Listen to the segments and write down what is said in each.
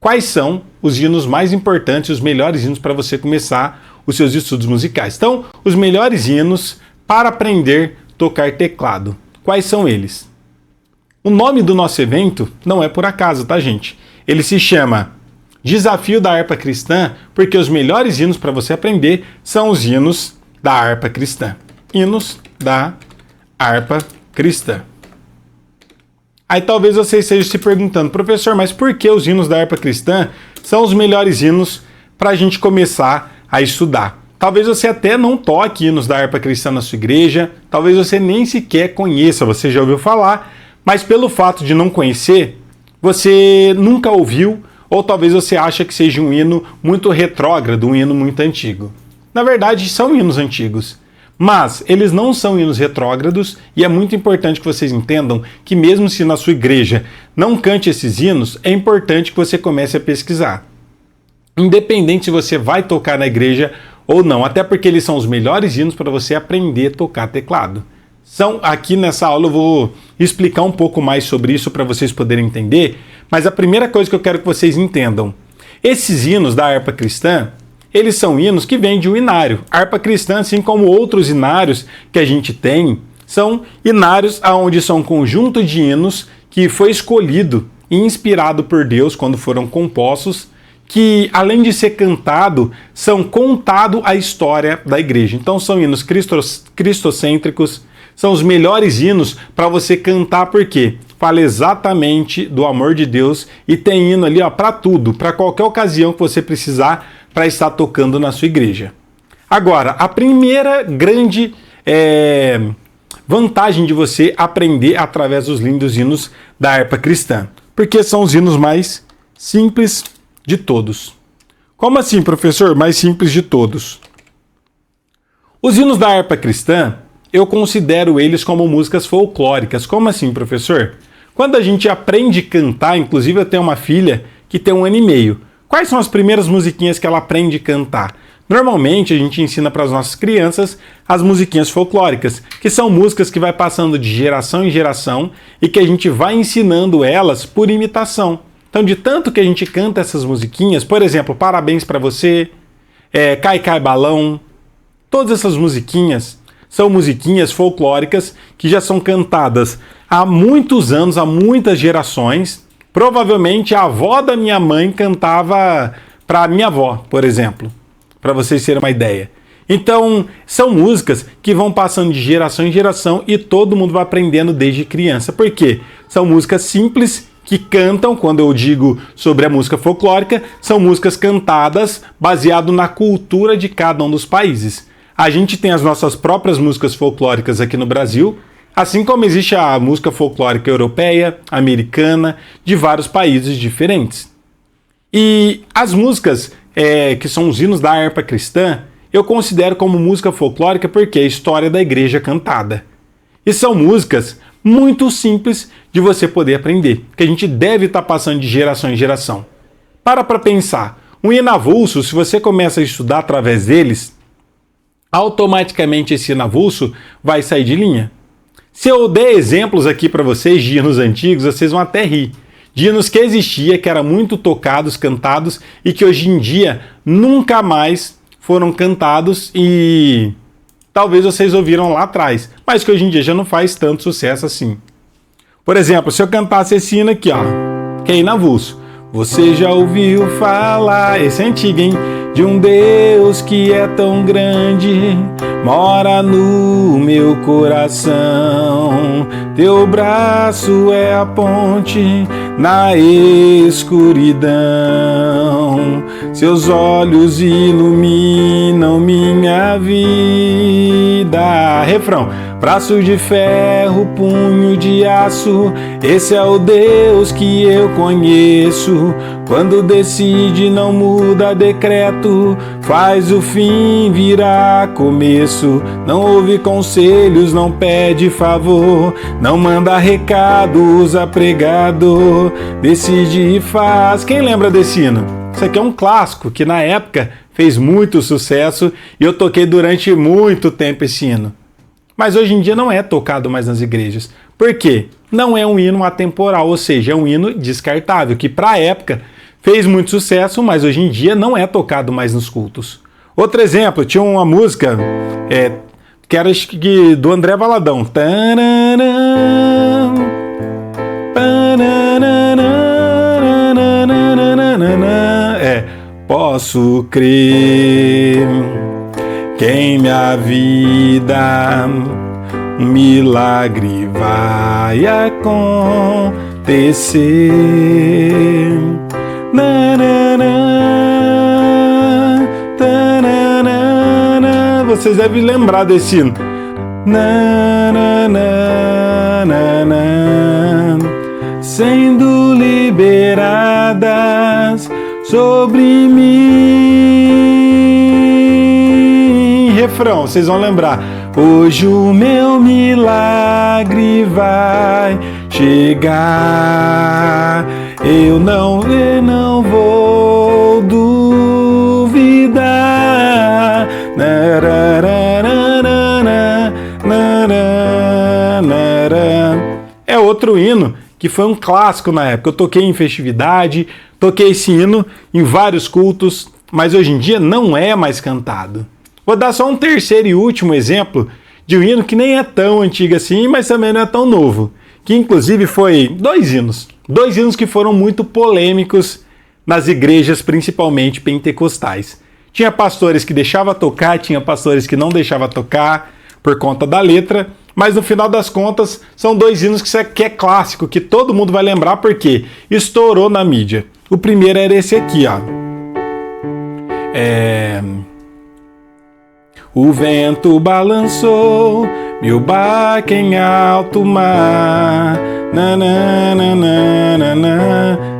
quais são os hinos mais importantes, os melhores hinos para você começar os seus estudos musicais. Então, os melhores hinos para aprender a tocar teclado. Quais são eles? O nome do nosso evento não é por acaso, tá, gente? Ele se chama Desafio da Harpa Cristã, porque os melhores hinos para você aprender são os hinos da harpa cristã. Hinos da harpa cristã. Aí talvez você esteja se perguntando, professor, mas por que os hinos da harpa cristã são os melhores hinos para a gente começar a estudar? Talvez você até não toque hinos da harpa cristã na sua igreja, talvez você nem sequer conheça, você já ouviu falar, mas pelo fato de não conhecer, você nunca ouviu, ou talvez você ache que seja um hino muito retrógrado, um hino muito antigo. Na verdade, são hinos antigos, mas eles não são hinos retrógrados e é muito importante que vocês entendam que mesmo se na sua igreja não cante esses hinos, é importante que você comece a pesquisar. Independente se você vai tocar na igreja ou não, até porque eles são os melhores hinos para você aprender a tocar teclado. Aqui nessa aula eu vou explicar um pouco mais sobre isso para vocês poderem entender, mas a primeira coisa que eu quero que vocês entendam, esses hinos da harpa cristã, eles são hinos que vêm de um inário. A harpa cristã, assim como outros inários que a gente tem, são inários onde são um conjunto de hinos que foi escolhido e inspirado por Deus quando foram compostos, que além de ser cantado, são contado a história da igreja. Então são hinos cristocêntricos, são os melhores hinos para você cantar, porque fala exatamente do amor de Deus e tem hino ali para tudo, para qualquer ocasião que você precisar para estar tocando na sua igreja. Agora, a primeira grande vantagem de você aprender através dos lindos hinos da harpa cristã, porque são os hinos mais simples de todos. Como assim, professor? Mais simples de todos. Os hinos da harpa cristã, eu considero eles como músicas folclóricas. Como assim, professor? Quando a gente aprende a cantar, inclusive eu tenho uma filha que tem 1 ano e meio. Quais são as primeiras musiquinhas que ela aprende a cantar? Normalmente a gente ensina para as nossas crianças as musiquinhas folclóricas, que são músicas que vai passando de geração em geração e que a gente vai ensinando elas por imitação. Então, de tanto que a gente canta essas musiquinhas, por exemplo, Parabéns para Você, Cai Cai Balão, todas essas musiquinhas são musiquinhas folclóricas que já são cantadas há muitos anos, há muitas gerações. Provavelmente a avó da minha mãe cantava para a minha avó, por exemplo, para vocês terem uma ideia. Então, são músicas que vão passando de geração em geração e todo mundo vai aprendendo desde criança. Por quê? São músicas simples que cantam, quando eu digo sobre a música folclórica, são músicas cantadas baseado na cultura de cada um dos países. A gente tem as nossas próprias músicas folclóricas aqui no Brasil, assim como existe a música folclórica europeia, americana, de vários países diferentes. E as músicas que são os hinos da harpa cristã, eu considero como música folclórica porque é a história da igreja cantada. E são músicas muito simples de você poder aprender, que a gente deve estar passando de geração em geração. Para pensar, um hino avulso, se você começa a estudar através deles, automaticamente esse hino avulso vai sair de linha. Se eu der exemplos aqui para vocês de hinos antigos, vocês vão até rir. De hinos que existia, que eram muito tocados, cantados, e que hoje em dia nunca mais foram cantados e talvez vocês ouviram lá atrás, mas que hoje em dia já não faz tanto sucesso assim. Por exemplo, se eu cantasse esse hino aqui, ó, que é hino avulso. Você já ouviu falar, esse é antigo, hein? De um Deus que é tão grande, mora no meu coração. Teu braço é a ponte na escuridão. Seus olhos iluminam minha vida. Refrão. Braço de ferro, punho de aço, esse é o Deus que eu conheço. Quando decide, não muda decreto, faz o fim virar começo. Não ouve conselhos, não pede favor, não manda recado, usa pregador. Decide e faz. Quem lembra desse hino? Isso aqui é um clássico que na época fez muito sucesso e eu toquei durante muito tempo esse hino. Mas hoje em dia não é tocado mais nas igrejas. Por quê? Não é um hino atemporal, ou seja, é um hino descartável, que para a época fez muito sucesso, mas hoje em dia não é tocado mais nos cultos. Outro exemplo, tinha uma música que era do André Valadão. Posso crer que em minha vida um milagre vai acontecer. Vocês devem lembrar desse hino. Sendo liberadas sobre mim. Refrão, vocês vão lembrar. Hoje o meu milagre vai chegar. Eu não vou duvidar. É outro hino que foi um clássico na época. Eu toquei em festividade, toquei esse hino em vários cultos, mas hoje em dia não é mais cantado. Vou dar só um terceiro e último exemplo de um hino que nem é tão antigo assim, mas também não é tão novo, que inclusive foi dois hinos que foram muito polêmicos nas igrejas, principalmente pentecostais. Tinha pastores que deixavam tocar, tinha pastores que não deixavam tocar por conta da letra, mas no final das contas são dois hinos que é clássico, que todo mundo vai lembrar porque estourou na mídia. O primeiro era esse aqui, ó. O vento balançou meu barco em alto mar.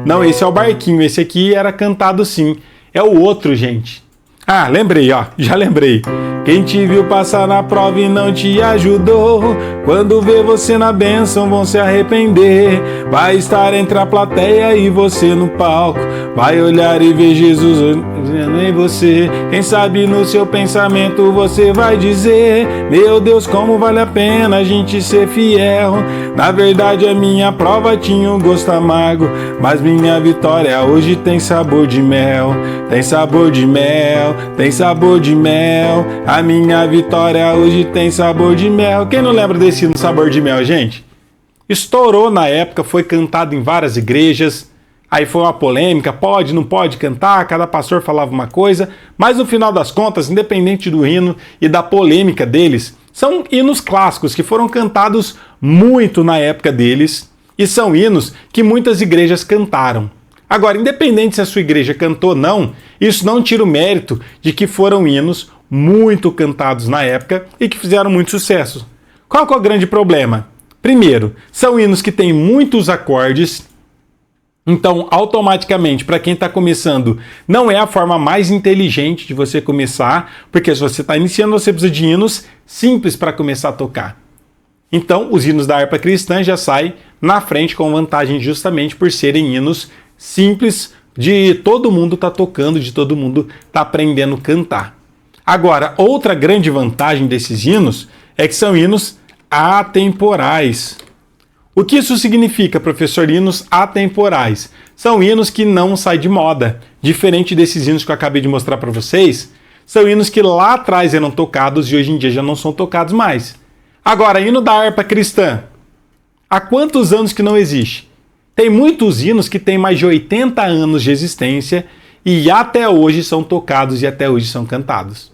Não, esse é o barquinho, esse aqui era cantado sim. É o outro, gente. Ah, lembrei, ó, já lembrei. Quem te viu passar na prova e não te ajudou, quando vê você na bênção vão se arrepender. Vai estar entre a plateia e você no palco, vai olhar e ver Jesus em você. Quem sabe no seu pensamento você vai dizer: meu Deus, como vale a pena a gente ser fiel. Na verdade a minha prova tinha um gosto amargo, mas minha vitória hoje tem sabor de mel. Tem sabor de mel, tem sabor de mel. A minha vitória hoje tem sabor de mel. Quem não lembra desse hino Sabor de Mel, gente? Estourou na época, foi cantado em várias igrejas. Aí foi uma polêmica, pode, não pode cantar, cada pastor falava uma coisa. Mas no final das contas, independente do hino e da polêmica deles, são hinos clássicos que foram cantados muito na época deles. E são hinos que muitas igrejas cantaram. Agora, independente se a sua igreja cantou ou não, isso não tira o mérito de que foram hinos muito cantados na época e que fizeram muito sucesso. Qual que é o grande problema? Primeiro, são hinos que têm muitos acordes, então automaticamente, para quem está começando, não é a forma mais inteligente de você começar, porque se você está iniciando, você precisa de hinos simples para começar a tocar. Então, os hinos da harpa cristã já saem na frente com vantagem justamente por serem hinos simples, de todo mundo tá tocando, de todo mundo tá aprendendo a cantar. Agora, outra grande vantagem desses hinos é que são hinos atemporais. O que isso significa, professor? Hinos atemporais. São hinos que não saem de moda. Diferente desses hinos que eu acabei de mostrar para vocês, são hinos que lá atrás eram tocados e hoje em dia já não são tocados mais. Agora, hino da harpa cristã. Há quantos anos que não existe? Tem muitos hinos que têm mais de 80 anos de existência e até hoje são tocados e até hoje são cantados.